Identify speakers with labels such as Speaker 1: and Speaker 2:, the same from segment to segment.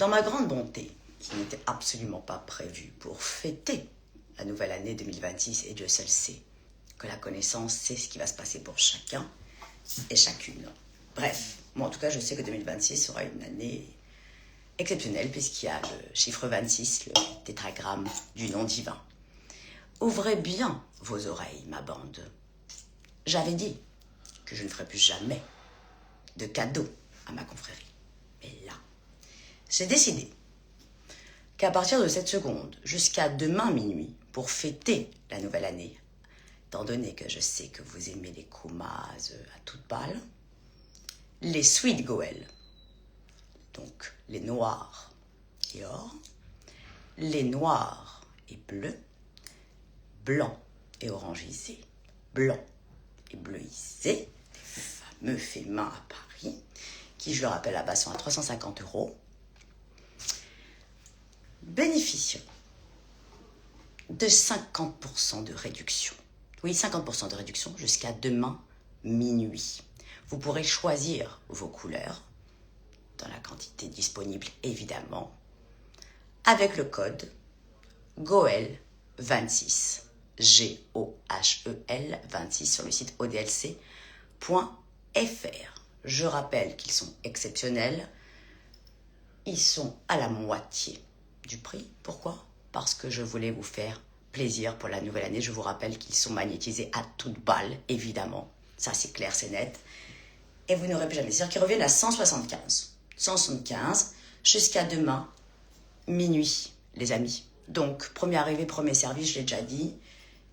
Speaker 1: Dans ma grande bonté, qui n'était absolument pas prévue pour fêter la nouvelle année 2026, et Dieu seul sait que la connaissance, c'est ce qui va se passer pour chacun et chacune. Bref, moi en tout cas, je sais que 2026 sera une année exceptionnelle puisqu'il y a le chiffre 26, le tétragramme du nom divin. Ouvrez bien vos oreilles, ma bande. J'avais dit que je ne ferais plus jamais de cadeaux à ma confrérie. Mais là, j'ai décidé qu'à partir de cette seconde jusqu'à demain minuit, pour fêter la nouvelle année, étant donné que je sais que vous aimez les koumas à toute balle, les sweet goël, donc les noirs et or, les noirs et bleus, blancs et orangisés, blancs et bleuisés, les fameux faits main à Paris, qui, je le rappelle, à bas sont à 350 €, bénéficient de 50% de réduction. Oui, 50% de réduction jusqu'à demain minuit. Vous pourrez choisir vos couleurs, dans la quantité disponible évidemment, avec le code GOEL26, GOHEL 26 sur le site odlc.fr. Je rappelle qu'ils sont exceptionnels. Ils sont à la moitié du prix. Pourquoi ? Parce que je voulais vous faire plaisir pour la nouvelle année. Je vous rappelle qu'ils sont magnétisés à toute balle, évidemment. Ça, c'est clair, c'est net. Et vous n'aurez plus jamais. C'est-à-dire qu'ils reviennent à 175. 175 jusqu'à demain, minuit, les amis. Donc, premier arrivé, premier servi, je l'ai déjà dit.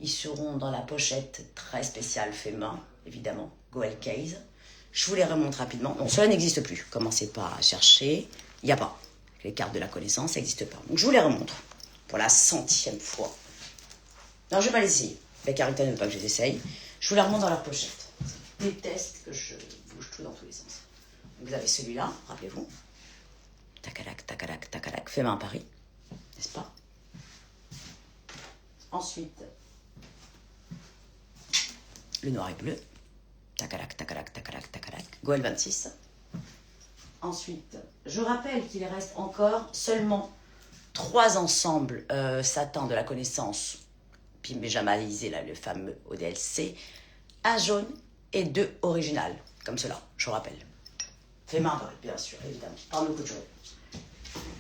Speaker 1: Ils seront dans la pochette très spéciale fait main, évidemment, Goel Case. Je vous les remonte rapidement. Donc, cela n'existe plus. Commencez pas à chercher. Il n'y a pas. Les cartes de la connaissance, ça n'existe pas. Donc, je vous les remontre pour la 100e fois. Non, je ne vais pas les essayer. La Carita ne veut pas que je les essaye. Je vous les remonte dans leur pochette. Je déteste que je bouge tout dans tous les sens. Donc, vous avez celui-là, rappelez-vous. Tacalac, tacalac, tacalac. Fait main à Paris. N'est-ce pas ? Ensuite, le noir et bleu. Tacalac, tacalac, tacalac, tacalac. Goël 26. Ensuite, je rappelle qu'il reste encore seulement 3 ensembles satin de la connaissance, pyjamalisé, là, le fameux ODLC, un jaune et 2 originales, comme cela, je vous rappelle. Fait main, bien sûr, évidemment, par nos coutureux.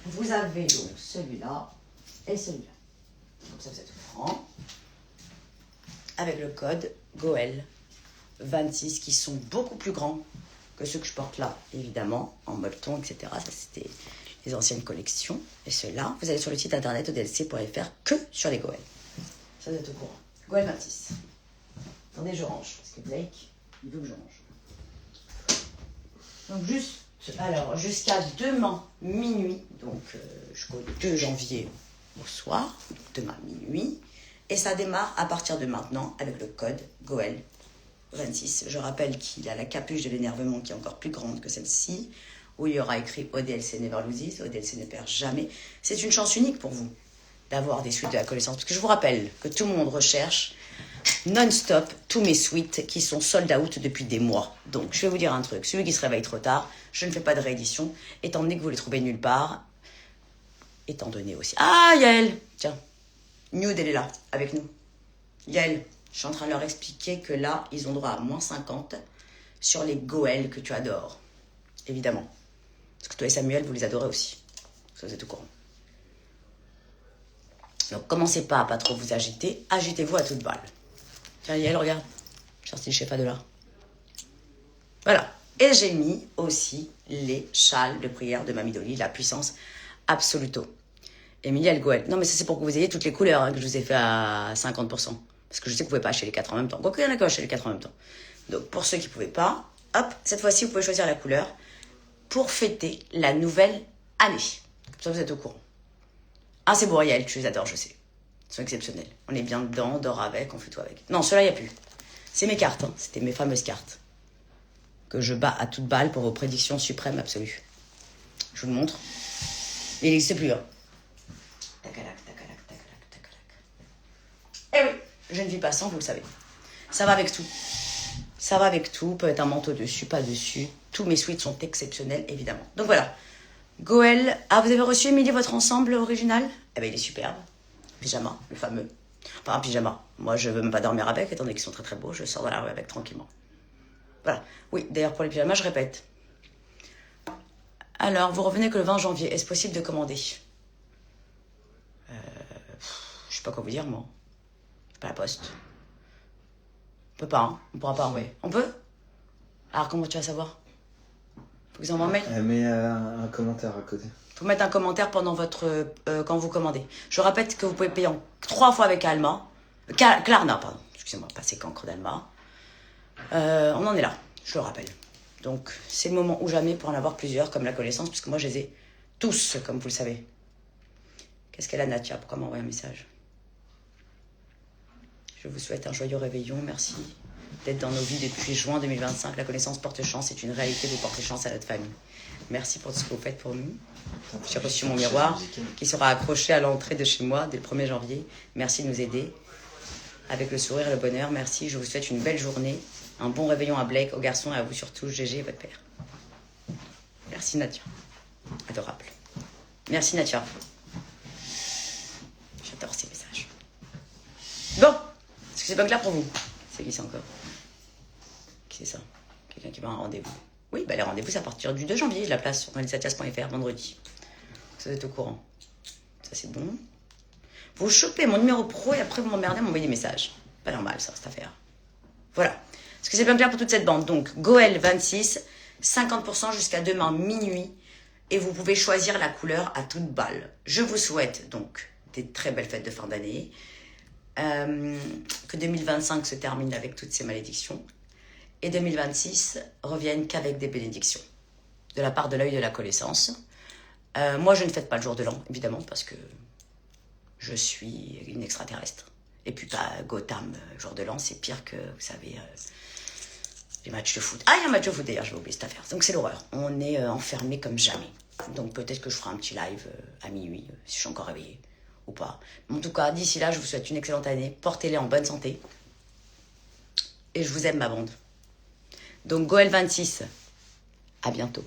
Speaker 1: Vous avez donc celui-là et celui-là. Comme ça, vous êtes franc. Avec le code GOEL26, qui sont beaucoup plus grands que ceux que je porte là, évidemment, en molleton, etc. Ça, c'était les anciennes collections. Et ceux-là, vous allez sur le site internet odlc.fr que sur les Goël. Ça, vous êtes au courant. Goël 26. Attendez, je range, parce que Blake, il veut que je range. Donc, jusqu'à demain minuit, donc jusqu'au 2 janvier au soir, demain minuit. Et ça démarre à partir de maintenant avec le code GOEL26. Je rappelle qu'il a la capuche de l'énervement qui est encore plus grande que celle-ci, où il y aura écrit ODLC Never Loses, ODLC ne perd jamais. C'est une chance unique pour vous d'avoir des suites de la connaissance. Parce que je vous rappelle que tout le monde recherche non-stop tous mes suites qui sont sold out depuis des mois. Donc je vais vous dire un truc, celui qui se réveille trop tard, je ne fais pas de réédition, étant donné que vous les trouvez nulle part, étant donné aussi... Ah, Yael, tiens, Nude, elle est là, avec nous. Yael, je suis en train de leur expliquer que là, ils ont droit à moins 50 sur les Goël que tu adores. Évidemment. Parce que toi et Samuel, vous les adorez aussi. Ça, vous êtes au courant. Donc, commencez pas à pas trop vous agiter. Agitez-vous à toute balle. Tiens, Yael, regarde. J'ai sorti le chef de là. Voilà. Et j'ai mis aussi les châles de prière de Mamie Dolly, la puissance absoluto. Emilia El Goël. Non, mais ça, c'est pour que vous ayez toutes les couleurs que je vous ai fait à 50%. Parce que je sais que vous pouvez pas acheter les 4 en même temps. Quoique, il y en a qui achètent les 4 en même temps. Donc, pour ceux qui ne pouvaient pas, hop, cette fois-ci, vous pouvez choisir la couleur pour fêter la nouvelle année. Comme ça, vous êtes au courant. Ah, c'est beau, Yael, je les adore, je sais. Ils sont exceptionnels. On est bien dedans, on dort avec, on fait tout avec. Non, ceux-là, il n'y a plus. C'est mes cartes, hein. C'était mes fameuses cartes. Que je bats à toute balle pour vos prédictions suprêmes absolues. Je vous le montre. Il n'existe plus, hein. Tacalac, tacalac, tacalac, tacalac. Eh oui, je ne vis pas sans, vous le savez. Ça va avec tout. Ça va avec tout. Peut être un manteau dessus, pas dessus. Tous mes suites sont exceptionnels, évidemment. Donc voilà. Goël, ah, vous avez reçu, Émilie, votre ensemble original? Eh ben, il est superbe. Pyjama, le fameux. Enfin, un pyjama. Moi, je veux même pas dormir avec, étant donné qu'ils sont très très beaux. Je sors dans la rue avec tranquillement. Voilà. Oui, d'ailleurs, pour les pyjamas, je répète. Alors, vous revenez que le 20 janvier. Est-ce possible de commander? Je sais pas quoi vous dire, moi. C'est pas la poste. On peut pas, hein. On pourra pas envoyer. On peut? Alors, comment tu vas savoir? Faut que j'envoie un mail?
Speaker 2: Elle met un commentaire à côté.
Speaker 1: Faut mettre un commentaire pendant votre quand vous commandez. Je répète que vous pouvez payer en 3 fois avec Alma. Klarna, pardon. Excusez-moi, pas c'est qu'encre d'Alma. On en est là, je le rappelle. Donc, c'est le moment ou jamais pour en avoir plusieurs, comme la connaissance, puisque moi, je les ai tous, comme vous le savez. Qu'est-ce qu'elle a, Natia? Pourquoi m'envoyer un message? Je vous souhaite un joyeux réveillon. Merci d'être dans nos vies depuis juin 2025. La connaissance porte chance. C'est une réalité. Vous portez chance à notre famille. Merci pour tout ce que vous faites pour nous. J'ai reçu mon miroir qui sera accroché à l'entrée de chez moi dès le 1er janvier. Merci de nous aider. Avec le sourire et le bonheur, merci. Je vous souhaite une belle journée. Un bon réveillon à Blake, aux garçons et à vous surtout, GG et votre père. Merci Nadia. Adorable. Merci Nadia. J'adore ces messages. Bon, est-ce que c'est pas clair pour vous? C'est qui ça encore? Qui c'est ça? Quelqu'un qui va à un rendez-vous? Oui, bah les rendez-vous, c'est à partir du 2 janvier. Je la place sur realisatias.fr vendredi. Vous êtes au courant. Ça, c'est bon. Vous chopez mon numéro pro et après vous m'emmerdez à m'envoyer des messages. Pas normal, ça, cette affaire. Voilà. Est-ce que c'est bien clair pour toute cette bande? Donc, Goël 26, 50% jusqu'à demain minuit. Et vous pouvez choisir la couleur à toute balle. Je vous souhaite donc des très belles fêtes de fin d'année. Que 2025 se termine avec toutes ces malédictions. Et 2026 revienne qu'avec des bénédictions. De la part de l'œil de la connaissance. Moi, je ne fête pas le jour de l'an, évidemment, parce que je suis une extraterrestre. Et puis, pas Gotham, jour de l'an, c'est pire que, vous savez, les matchs de foot. Ah, il y a un match de foot d'ailleurs, je vais oublier cette affaire. Donc, c'est l'horreur. On est enfermé comme jamais. Donc, peut-être que je ferai un petit live à minuit, si je suis encore réveillée ou pas. Mais en tout cas, d'ici là, je vous souhaite une excellente année. Portez-les en bonne santé. Et je vous aime, ma bande. Donc, Goël 26, à bientôt.